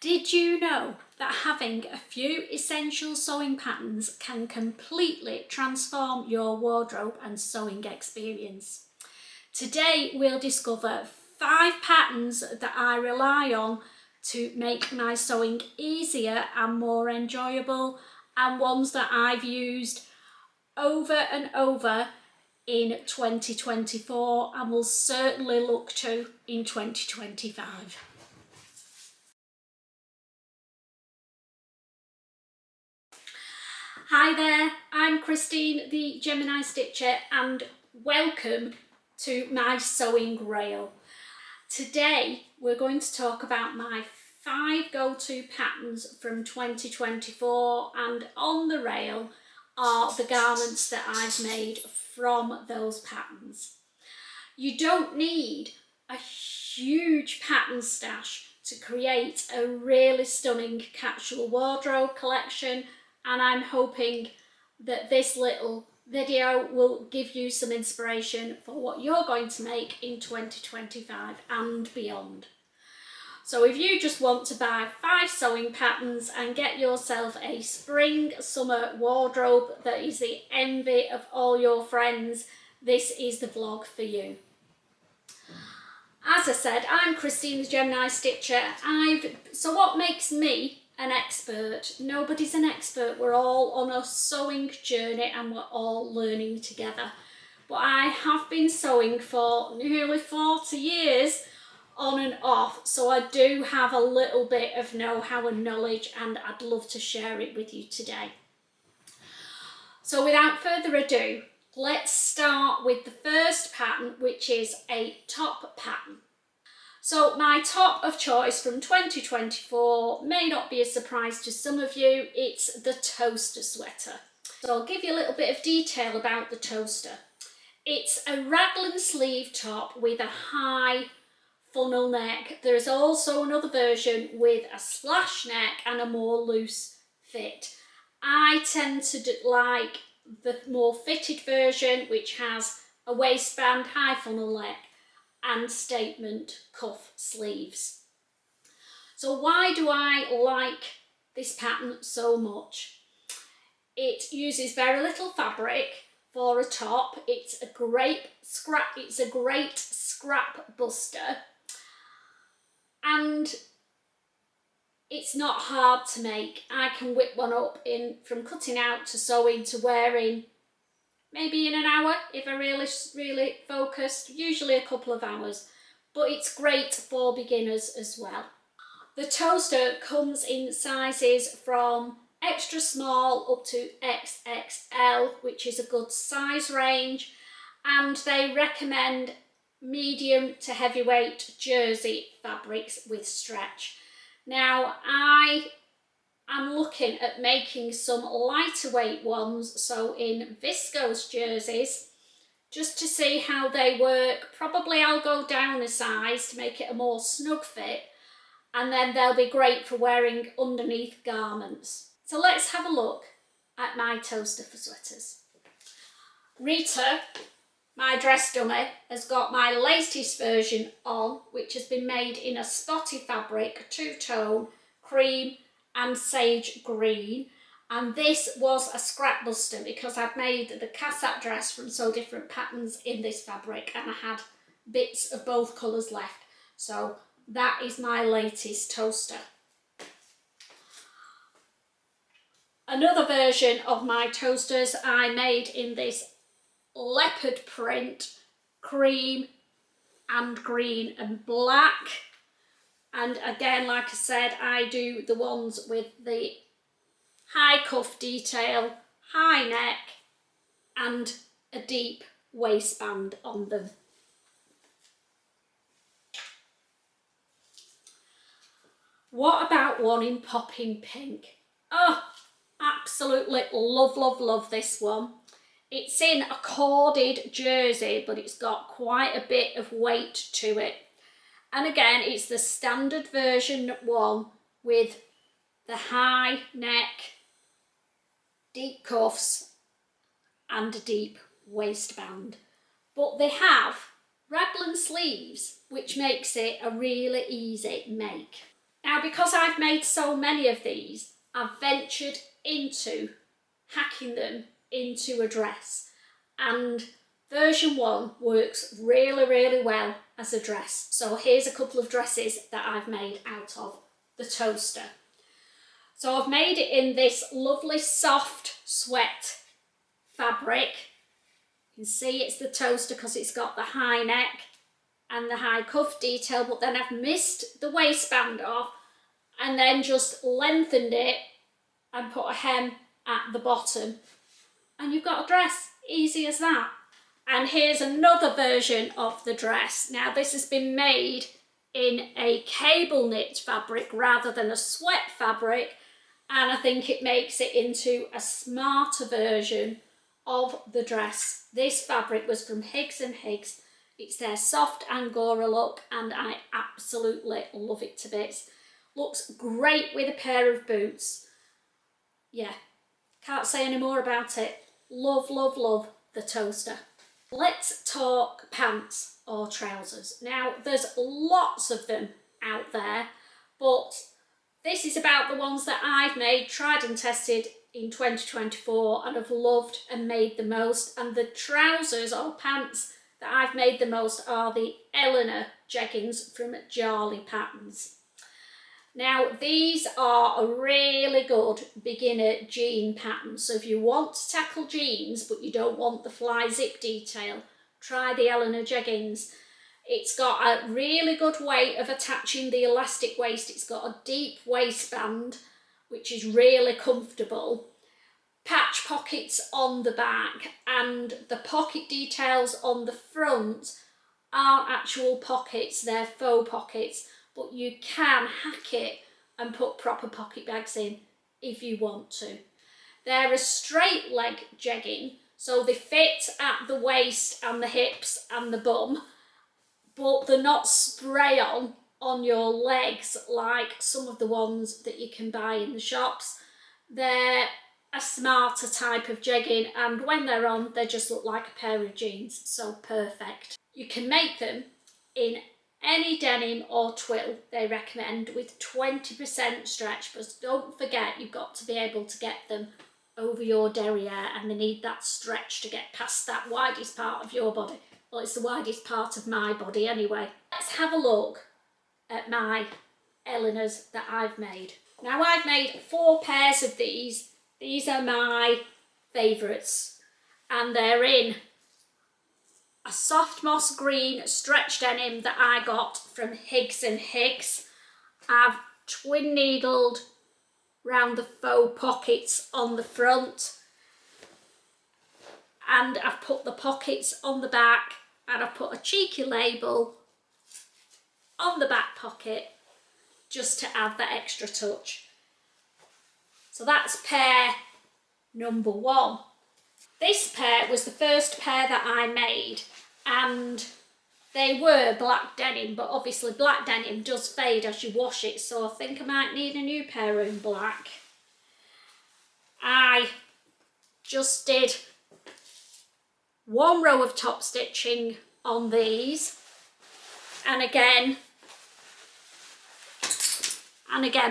Did you know that having a few essential sewing patterns can completely transform your wardrobe and sewing experience? Today we'll discover 5 patterns that I rely on to make my sewing easier and more enjoyable, and ones that I've used over and over in 2024 and will certainly look to in 2025. Hi there, I'm Christine the Gemini Stitcher and welcome to my sewing rail. Today we're going to talk about my 5 go-to patterns from 2024, and on the rail are the garments that I've made from those patterns. You don't need a huge pattern stash to create a really stunning capsule wardrobe collection, and I'm hoping that this little video will give you some inspiration for what you're going to make in 2025 and beyond. So if you just want to buy 5 sewing patterns and get yourself a spring summer wardrobe that is the envy of all your friends, this is the vlog for you. As I said, I'm Christine the Gemini Stitcher. So what makes me an expert? Nobody's an expert. We're all on a sewing journey and we're all learning together. But I have been sewing for nearly 40 years on and off, so I do have a little bit of know-how and knowledge, and I'd love to share it with you today. So without further ado, let's start with the first pattern, which is a top pattern. So my top of choice from 2024 may not be a surprise to some of you. It's the toaster sweater. So I'll give you a little bit of detail about the toaster. It's a raglan sleeve top with a high funnel neck. There is also another version with a splash neck and a more loose fit. I tend to like the more fitted version, which has a waistband, high funnel neck and statement cuff sleeves. So why do I like this pattern so much? It uses very little fabric for a top. It's a great scrap buster, and it's not hard to make. I can whip one up in from cutting out to sewing to wearing maybe in an hour if I really focused, usually a couple of hours, but it's great for beginners as well. The toaster comes in sizes from extra small up to XXL, which is a good size range, and they recommend medium to heavyweight jersey fabrics with stretch. Now I'm looking at making some lighter weight ones, so in viscose jerseys, just to see how they work. Probably I'll go down a size to make it a more snug fit, and then they'll be great for wearing underneath garments. So let's have a look at my toaster for sweaters. Rita, my dress dummy, has got my latest version on, which has been made in a spotty fabric, two-tone, cream and sage green, and this was a scrap buster because I'd made the cassette dress from so different patterns in this fabric and I had bits of both colours left, so that is my latest toaster. Another version of my toasters I made in this leopard print, cream and green and black. And again, like I said, I do the ones with the high cuff detail, high neck and a deep waistband on them. What about one in popping pink? Oh, absolutely love this one. It's in a corded jersey, but it's got quite a bit of weight to it. And again, it's the standard version one with the high neck, deep cuffs and a deep waistband. But they have raglan sleeves, which makes it a really easy make. Now, because I've made so many of these, I've ventured into hacking them into a dress, and version 1 works really, really well as a dress. So here's a couple of dresses that I've made out of the toaster. So I've made it in this lovely soft sweat fabric. You can see it's the toaster because it's got the high neck and the high cuff detail, but then I've missed the waistband off and then just lengthened it and put a hem at the bottom, and you've got a dress, easy as that. And here's another version of the dress. Now this has been made in a cable knit fabric rather than a sweat fabric, and I think it makes it into a smarter version of the dress. This fabric was from Higgs and Higgs. It's their soft Angora look, and I absolutely love it to bits. Looks great with a pair of boots. Yeah, can't say any more about it. Love, love, love the toaster. Let's talk pants or trousers. Now, there's lots of them out there, but this is about the ones that I've made, tried and tested in 2024 and have loved and made the most. And the trousers or pants that I've made the most are the Eleanor Jeggings from Jarley Patterns. Now, these are a really good beginner jean pattern. So if you want to tackle jeans, but you don't want the fly zip detail, try the Eleanor Jeggings. It's got a really good way of attaching the elastic waist. It's got a deep waistband, which is really comfortable. Patch pockets on the back, and the pocket details on the front aren't actual pockets, they're faux pockets. But you can hack it and put proper pocket bags in if you want to. They're a straight leg jegging, so they fit at the waist and the hips and the bum, but they're not spray on your legs like some of the ones that you can buy in the shops. They're a smarter type of jegging, and when they're on, they just look like a pair of jeans, so perfect. You can make them in any denim or twill they recommend with 20% stretch, but don't forget you've got to be able to get them over your derriere, and they need that stretch to get past that widest part of your body. Well, it's the widest part of my body anyway. Let's have a look at my Eleanors that I've made. Now, I've made 4 pairs of these. These are my favourites, and they're in a soft moss green stretch denim that I got from Higgs and Higgs. I've twin needled round the faux pockets on the front, and I've put the pockets on the back, and I've put a cheeky label on the back pocket just to add that extra touch. So that's pair number 1. This pair was the first pair that I made, and they were black denim, but obviously black denim does fade as you wash it, so I think I might need a new pair in black. I just did 1 row of top stitching on these, and again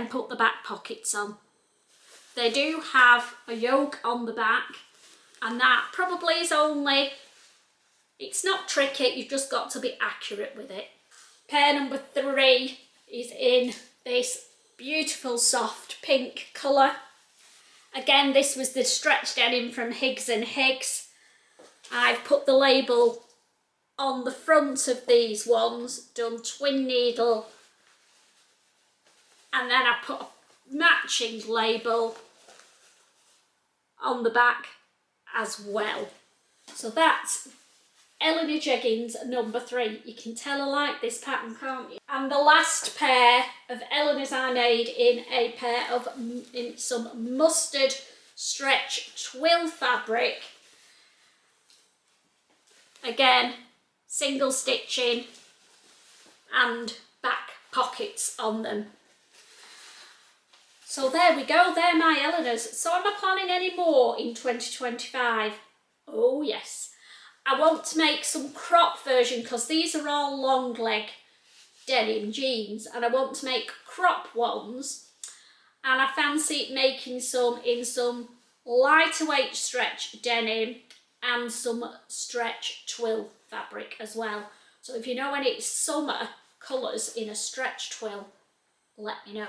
put the back pockets on. They do have a yoke on the back, and that probably is only, it's not tricky, you've just got to be accurate with it. Pair number 3 is in this beautiful soft pink colour. Again, this was the stretch denim from Higgs and Higgs. I've put the label on the front of these ones, done twin needle, and then I put a matching label on the back as well. So that's Eleanor Jeggings number 3. You can tell I like this pattern, can't you? And the last pair of Eleanors I made in some mustard stretch twill fabric. Again, single stitching and back pockets on them. So there we go, they're my Eleanors. So am I planning any more in 2025? Oh yes. I want to make some crop version because these are all long leg denim jeans, and I want to make crop ones, and I fancy making some in some lighter weight stretch denim and some stretch twill fabric as well. So if you know any summer colours in a stretch twill, let me know.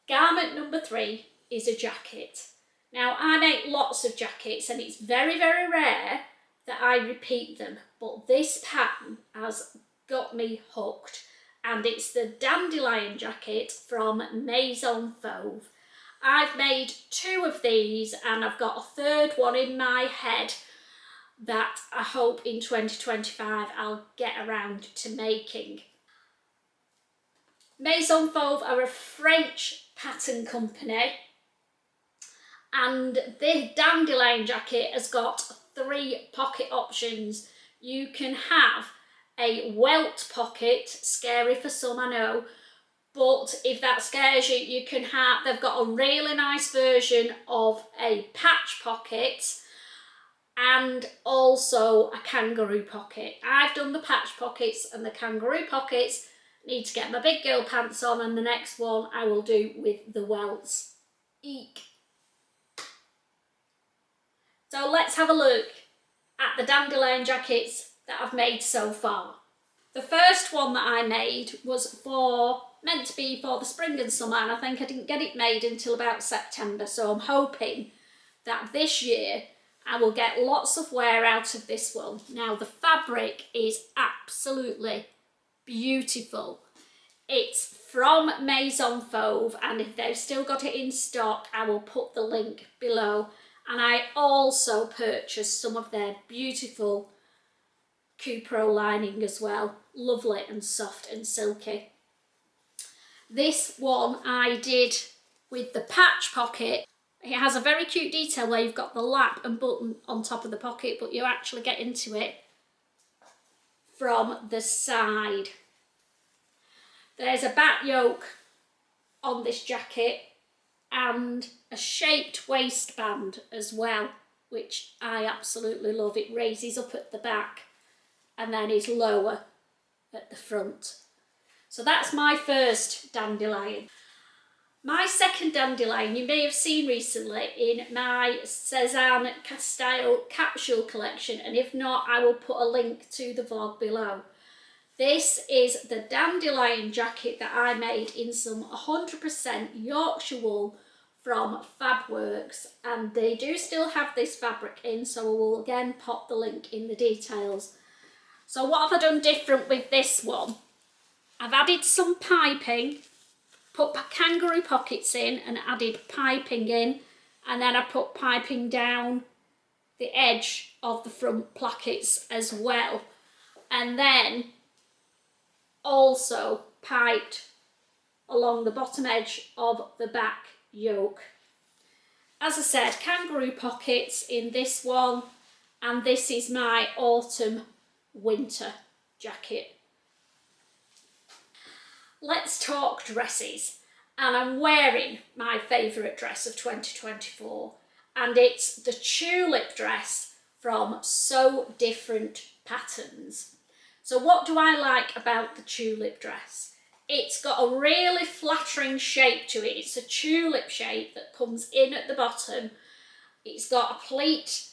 Garment number 3 is a jacket. Now, I make lots of jackets and it's very, very rare that I repeat them, but this pattern has got me hooked, and it's the Dandelion Jacket from Maison Fauve. I've made 2 of these and I've got a third one in my head that I hope in 2025 I'll get around to making. Maison Fauve are a French pattern company, and the Dandelion Jacket has got 3 pocket options. You can have a welt pocket, scary for some I know, but if that scares you, you can have, they've got a really nice version of a patch pocket and also a kangaroo pocket. I've done the patch pockets and the kangaroo pockets. Need to get my big girl pants on, and the next one I will do with the welts. Eek. So let's have a look at the Dandelion jackets that I've made so far. The first one that I made was meant to be for the spring and summer, and I think I didn't get it made until about September, so I'm hoping that this year I will get lots of wear out of this one. Now, the fabric is absolutely beautiful. It's from Maison Fauve, and if they've still got it in stock, I will put the link below. And I also purchased some of their beautiful Cupro lining as well. Lovely and soft and silky. This one I did with the patch pocket. It has a very cute detail where you've got the lap and button on top of the pocket, but you actually get into it from the side. There's a back yoke on this jacket and a shaped waistband as well, which I absolutely love. It raises up at the back and then is lower at the front. So that's my first dandelion. My second dandelion you may have seen recently in my Cézanne Castile capsule collection, and if not, I will put a link to the vlog below. This is the Dandelion Jacket that I made in some 100% Yorkshire wool from Fabworks, and they do still have this fabric in, so I will again pop the link in the details. So what have I done different with this one? I've added some piping, put kangaroo pockets in and added piping in, and then I put piping down the edge of the front plackets as well, and then also piped along the bottom edge of the back yoke. As I said, kangaroo pockets in this one, and this is my autumn winter jacket. Let's talk dresses, and I'm wearing my favourite dress of 2024, and it's the Tulip Dress from So Different Patterns. So what do I like about the Tulip Dress? It's got a really flattering shape to it. It's a tulip shape that comes in at the bottom. It's got a pleat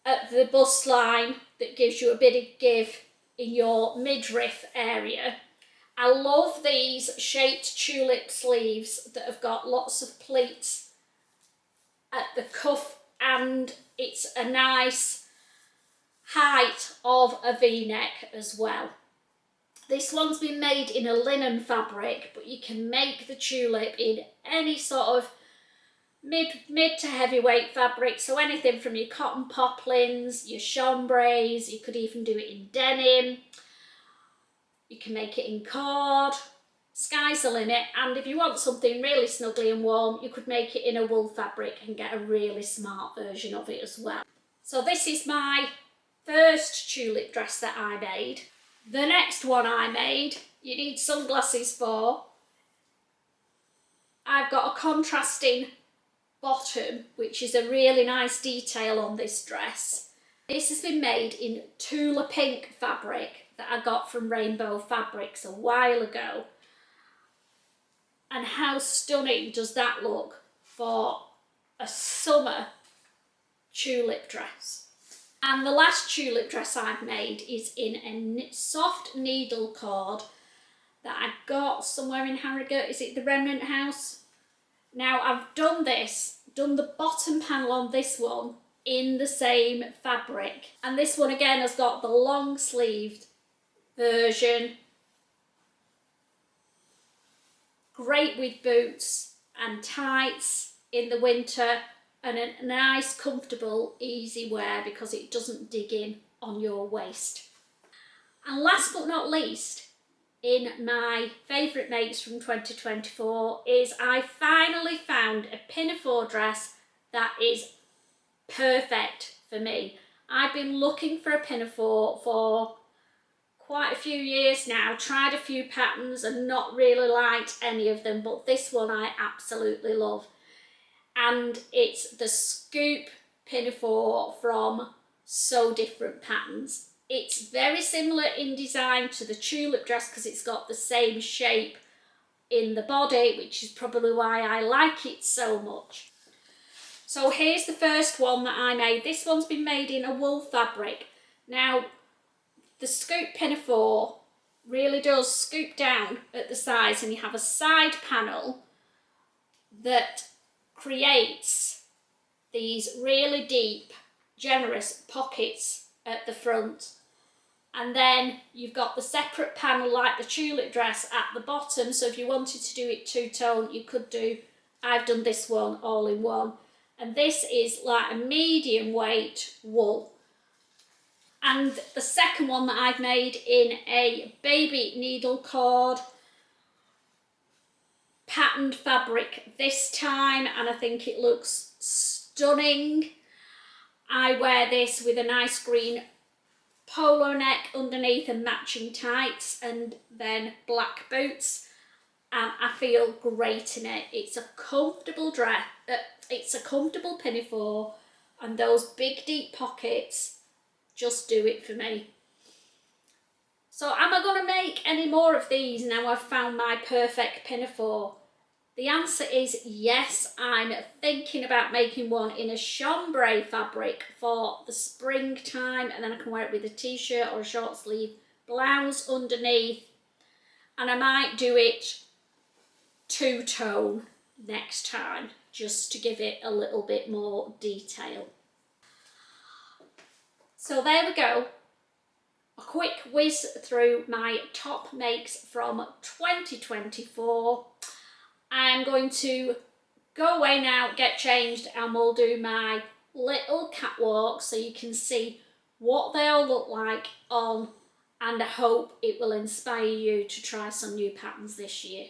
at the bust line that gives you a bit of give in your midriff area. I love these shaped tulip sleeves that have got lots of pleats at the cuff, and it's a nice height of a V-neck as well. This one's been made in a linen fabric, but you can make the tulip in any sort of mid to heavyweight fabric, so anything from your cotton poplins, your chambrays, you could even do it in denim. You can make it in cord, sky's the limit, and if you want something really snuggly and warm, you could make it in a wool fabric and get a really smart version of it as well. So this is my first tulip dress that I made. The next one I made, you need sunglasses for. I've got a contrasting bottom, which is a really nice detail on this dress. This has been made in Tula Pink fabric that I got from Rainbow Fabrics a while ago. And how stunning does that look for a summer tulip dress? And the last tulip dress I've made is in a soft needle cord that I got somewhere in Harrogate. Is it the Remnant House? Now I've done the bottom panel on this one in the same fabric. And this one again has got the long sleeved version. Great with boots and tights in the winter, and a nice, comfortable, easy wear because it doesn't dig in on your waist. And last but not least, in my favourite makes from 2024 is I finally found a Pinafore dress that is perfect for me. I've been looking for a Pinafore for quite a few years now, tried a few patterns and not really liked any of them, but this one I absolutely love. And it's the Scoop Pinafore from So Different Patterns. It's very similar in design to the tulip dress because it's got the same shape in the body, which is probably why I like it so much. So here's the first one that I made. This one's been made in a wool fabric. Now, the Scoop Pinafore really does scoop down at the sides, and you have a side panel that creates these really deep, generous pockets at the front. And then you've got the separate panel like the tulip dress at the bottom, so if you wanted to do it two-tone, you could do, I've done this one all in one. And this is like a medium weight wool. And the second one that I've made in a baby needle cord patterned fabric this time, and I think it looks stunning. I wear this with a nice green polo neck underneath and matching tights and then black boots, and I feel great in it. It's a comfortable dress, it's a comfortable pinafore, and those big deep pockets just do it for me. So am I going to make any more of these now I've found my perfect pinafore? The answer is yes. I'm thinking about making one in a chambray fabric for the springtime, and then I can wear it with a t-shirt or a short sleeve blouse underneath, and I might do it two-tone next time just to give it a little bit more detail. So there we go, a quick whiz through my top makes from 2024. I'm going to go away now, get changed, and we'll do my little catwalk so you can see what they all look like on, and I hope it will inspire you to try some new patterns this year.